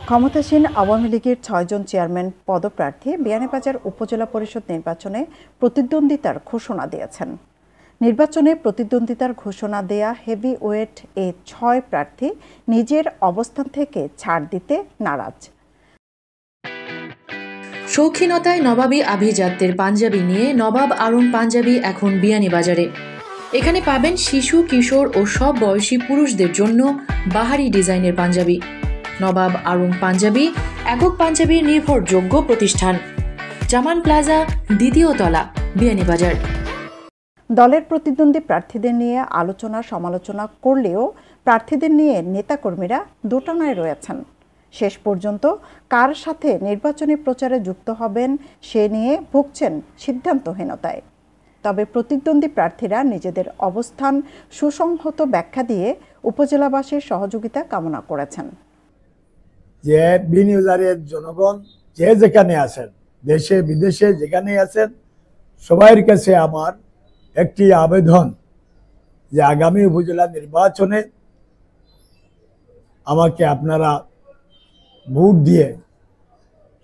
ক্ষমতাসীন আওয়ামী লীগের ৬ জন চেয়ারম্যান পদপ্রার্থী বিয়ানীবাজার উপজেলা পরিষদ নির্বাচনে প্রতিদ্বন্দ্বিতার ঘোষণা দিয়েছেন। নির্বাচনে প্রতিদ্বন্দ্বিতার ঘোষণা দেয়া হেভিওয়েট এ ৬ প্রার্থী নিজের অবস্থান থেকে ছাড় দিতে নারাজ। শৌখিনতায় নবাবী আভিজাত্যের পাঞ্জাবি নিয়ে নবাব আরুন পাঞ্জাবি এখন বিয়ানীবাজারে। এখানে পাবেন শিশু, কিশোর ও সব বয়সী পুরুষদের জন্য বাহারি ডিজাইনের পাঞ্জাবি। নবাব আরুন পাঞ্জাবি একক পাঞ্জাবির নির্ভরযোগ্য প্রতিষ্ঠান। জামান প্লাজা, দ্বিতীয় তলা, বিয়ানীবাজার। দলের প্রতিদ্বন্দ্বী প্রার্থীদের নিয়ে আলোচনা সমালোচনা করলেও প্রার্থীদের নিয়ে নেতাকর্মীরা দোটানায় রয়েছেন। শেষ পর্যন্ত কার সাথে নির্বাচনী প্রচারে যুক্ত হবেন সে নিয়ে ভুগছেন সিদ্ধান্তহীনতায়। তবে প্রতিদ্বন্দ্বী প্রার্থীরা নিজেদের অবস্থান সুসংহত ব্যাখ্যা দিয়ে উপজেলাবাসীর সহযোগিতা কামনা করেছেন। যে বিয়ানীবাজারের জনগণ যে যেখানে আছেন, দেশে বিদেশে যেখানে আছেন, সবার কাছে আমার একটি আবেদন যে আগামী উপজেলা নির্বাচনে আমাকে আপনারা ভোট দিয়ে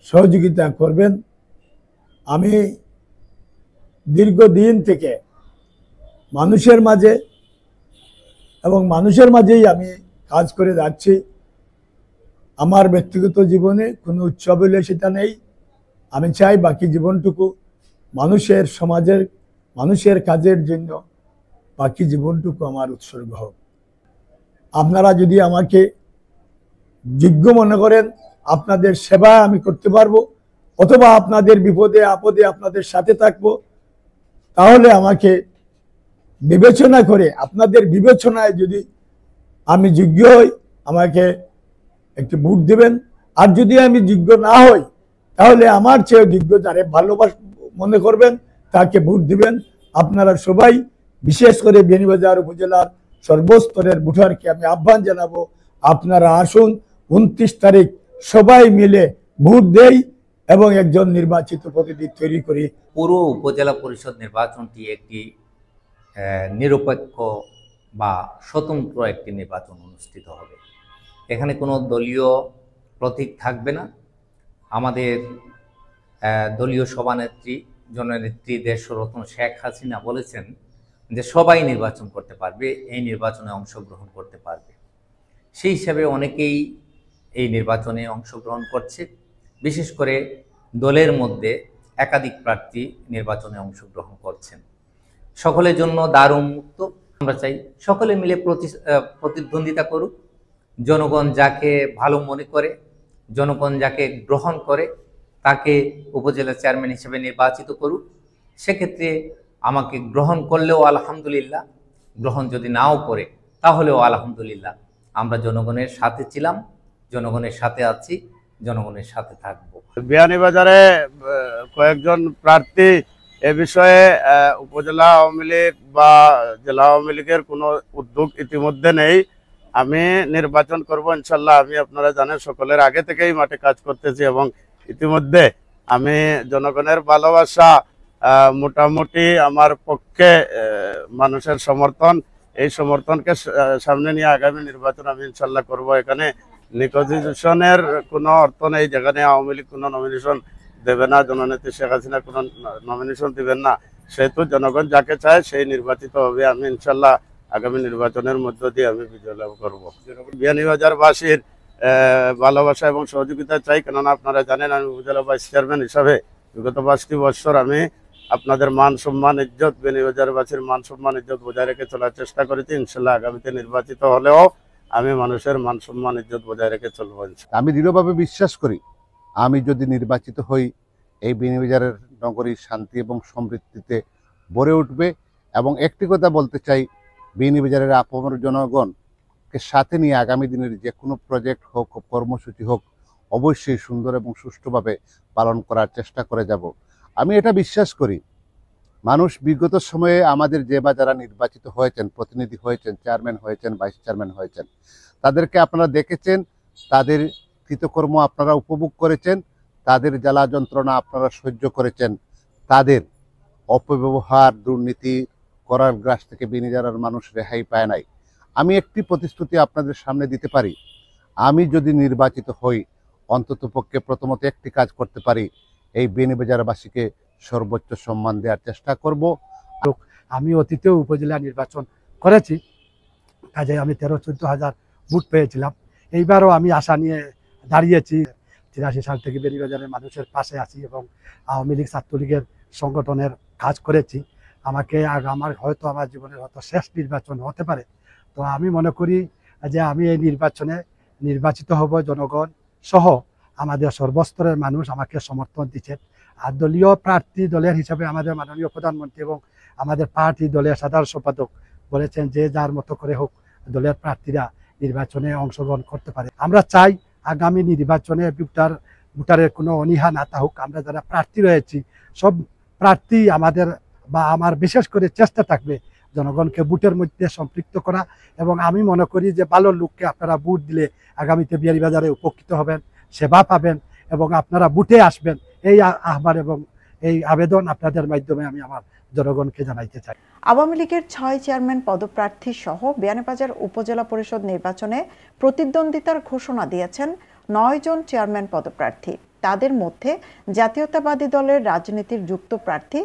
সহযোগিতা করবেন। আমি দীর্ঘদিন থেকে মানুষের মাঝে এবং মানুষের মাঝেই আমি কাজ করে যাচ্ছি। আমার ব্যক্তিগত জীবনে কোনো উৎসব হলে সেটা নেই। আমি চাই বাকি জীবনটুকু মানুষের, সমাজের, মানুষের কাজের জন্য বাকি জীবনটুকু আমার উৎসর্গ হোক। আপনারা যদি আমাকে যোগ্য মনে করেন, আপনাদের সেবা আমি করতে পারবো, অথবা আপনাদের বিপদে আপদে আপনাদের সাথে থাকবো, তাহলে আমাকে বিবেচনা করে, আপনাদের বিবেচনায় যদি আমি যোগ্য হই, আমাকে একটি ভোট দেবেন। আর যদি আমি যোগ্য না হই, তাহলে আমার চেয়ে যোগ্য যারে ভালোবাস মনে করবেন তাকে ভোট দিবেন। আপনারা সবাই, বিশেষ করে বিয়ানীবাজার উপজেলার সর্বস্তরের ভোটারকে আমি আহ্বান জানাবো, আপনারা আসুন, 29 তারিখ সবাই মিলে ভোট দেই এবং একজন নির্বাচিত প্রতিনিধি তৈরি করি। পুরো উপজেলা পরিষদ নির্বাচনটি একটি নিরপেক্ষ বা স্বতন্ত্র একটি নির্বাচন অনুষ্ঠিত হবে। এখানে কোনো দলীয় প্রতীক থাকবে না। আমাদের দলীয় সভানেত্রী, জননেত্রী দেশরত্ন শেখ হাসিনা বলেছেন যে সবাই নির্বাচন করতে পারবে, এই নির্বাচনে অংশগ্রহণ করতে পারবে। সেই হিসাবে অনেকেই এই নির্বাচনে অংশগ্রহণ করছে। বিশেষ করে দলের মধ্যে একাধিক প্রার্থী নির্বাচনে অংশগ্রহণ করছেন। সকলের জন্য দ্বার উন্মুক্ত। আমরা চাই সকলে মিলে প্রতিদ্বন্দ্বিতা করুক। জনগণ যাকে ভালো মনে করে, জনগণ যাকে গ্রহণ করে, তাকে উপজেলা চেয়ারম্যান হিসেবে নির্বাচিত করুক। সেক্ষেত্রে আমাকে গ্রহণ করলেও আলহামদুলিল্লাহ, গ্রহণ যদি নাও করে তাহলেও আলহামদুলিল্লাহ। আমরা জনগণের সাথে ছিলাম, জনগণের সাথে আছি, জনগণের সাথে থাকবো। বিয়ানীবাজারে কয়েকজন প্রার্থী এ বিষয়ে উপজেলা আওয়ামী লীগ বা জেলা আওয়ামী লীগের কোনো উদ্যোগ ইতিমধ্যে নেই। আমি নির্বাচন করব ইনশাল্লাহ। আমি, আপনারা জানেন, সকলের আগে থেকেই মাঠে কাজ করতেছি এবং ইতিমধ্যে আমি জনগণের ভালোবাসা, মোটামুটি আমার পক্ষে মানুষের সমর্থন, এই সমর্থনকে সামনে নিয়ে আগামী নির্বাচন আমি ইনশাল্লাহ করব। এখানে নিকোজিশনের কোনো অর্থ নেই, যেখানে আওয়ামী লীগ কোনো নমিনেশন দেবে না, জননেত্রী শেখ হাসিনা কোনো নমিনেশন দিবেন না। সেহেতু জনগণ যাকে চায় সেই নির্বাচিত হবে। আমি ইনশাল্লাহ আগামী নির্বাচনের মধ্য দিয়ে আমি বিজয় লাভ করবো। বিয়ানীবাজারবাসীর ভালোবাসা এবং সহযোগিতা চাই, কেননা আপনারা জানেন আমি উপজেলা ভাইস চেয়ারম্যান হিসাবে বিগত 5টি বছর আমি আপনাদের মান সম্মান ইজ্জত, বিয়ানীবাজারবাসীর মান সম্মান ইজ্জত বজায় রেখে চলার চেষ্টা করেছি। ইনশাল্লাহ আগামীতে নির্বাচিত হলেও আমি মানুষের মান সম্মান ইজ্জত বজায় রেখে চলব। আমি দৃঢ়ভাবে বিশ্বাস করি, আমি যদি নির্বাচিত হই, এই বিয়ানীবাজারের নগরীর শান্তি এবং সমৃদ্ধিতে ভরে উঠবে। এবং একটি কথা বলতে চাই, বিয়ানীবাজারের আপামর জনগণকে সাথে নিয়ে আগামী দিনের যে কোনো প্রজেক্ট হোক, কর্মসূচি হোক, অবশ্যই সুন্দর এবং সুষ্ঠুভাবে পালন করার চেষ্টা করে যাব। আমি এটা বিশ্বাস করি, মানুষ বিগত সময়ে আমাদের যে বা যারা নির্বাচিত হয়েছেন, প্রতিনিধি হয়েছেন, চেয়ারম্যান হয়েছেন, ভাইস চেয়ারম্যান হয়েছেন, তাদেরকে আপনারা দেখেছেন, তাদের কৃতকর্ম আপনারা উপভোগ করেছেন, তাদের জ্বালা যন্ত্রণা আপনারা সহ্য করেছেন, তাদের অপব্যবহার, দুর্নীতি করার গ্রাস থেকে বিয়ানীবাজারের মানুষ রেহাই পায় নাই। আমি একটি প্রতিশ্রুতি আপনাদের সামনে দিতে পারি, আমি যদি নির্বাচিত হই, অন্ততপক্ষে প্রথমত একটি কাজ করতে পারি, এই বিয়ানীবাজারবাসীকে সর্বোচ্চ সম্মান দেওয়ার চেষ্টা করব। আমি অতীতেও উপজেলা নির্বাচন করেছি, কাজে আমি 13-14 হাজার ভোট পেয়েছিলাম। এইবারও আমি আশা নিয়ে দাঁড়িয়েছি। 83 সাল থেকে বিয়ানীবাজারের মানুষের পাশে আছি এবং আওয়ামী লীগ ছাত্রলীগের সংগঠনের কাজ করেছি। হয়তো আমার জীবনের হয়তো শেষ নির্বাচন হতে পারে। তো আমি মনে করি যে আমি এই নির্বাচনে নির্বাচিত হব। জনগণ সহ আমাদের সর্বস্তরের মানুষ আমাকে সমর্থন দিচ্ছেন। আর দলীয় প্রার্থী দলের হিসাবে আমাদের মাননীয় প্রধানমন্ত্রী এবং আমাদের পার্টি দলের সাধারণ সম্পাদক বলেছেন যে যার মতো করে হোক দলের প্রার্থীরা নির্বাচনে অংশগ্রহণ করতে পারে। আমরা চাই আগামী নির্বাচনে ভোটারের কোনো অনীহা না থাকুক। আমরা যারা প্রার্থী রয়েছি সব প্রার্থী আমার বিশেষ করে চেষ্টা থাকবে জনগণকে ভোটের মধ্যে সম্পৃক্ত করা, এবং আমি মনে করি যে ভালো লোককে আপনারা ভোট দিলে আগামীতে বিয়ানীবাজারে উপকৃত হবেন, সেবা পাবেন এবং আপনারা ভোটে আসবেন। এই আহ্বান এবং এই আবেদন আপনাদের মাধ্যমে আমি আমার জনগণকে জানাইতে চাই। আওয়ামী লীগের 6 চেয়ারম্যান পদপ্রার্থী সহ বিয়ানীবাজার উপজেলা পরিষদ নির্বাচনে প্রতিদ্বন্দ্বিতার ঘোষণা দিয়েছেন 9 জন চেয়ারম্যান পদপ্রার্থী। তাদের মধ্যে জাতীয়তাবাদী দলের রাজনীতির যুক্ত প্রার্থী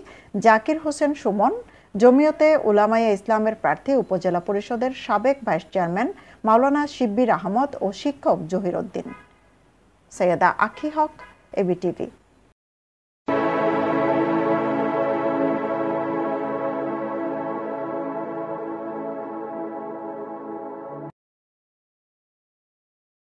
জাকির হোসেন সুমন, জমিয়তে উলামায়ে ইসলামের প্রার্থী উপজেলা পরিষদের সাবেক ভাইস চেয়ারম্যান মাওলানা শিব্বির আহমদ ও শিক্ষক জহির উদ্দিন। সৈয়দা আখি হক, এবিটিভি।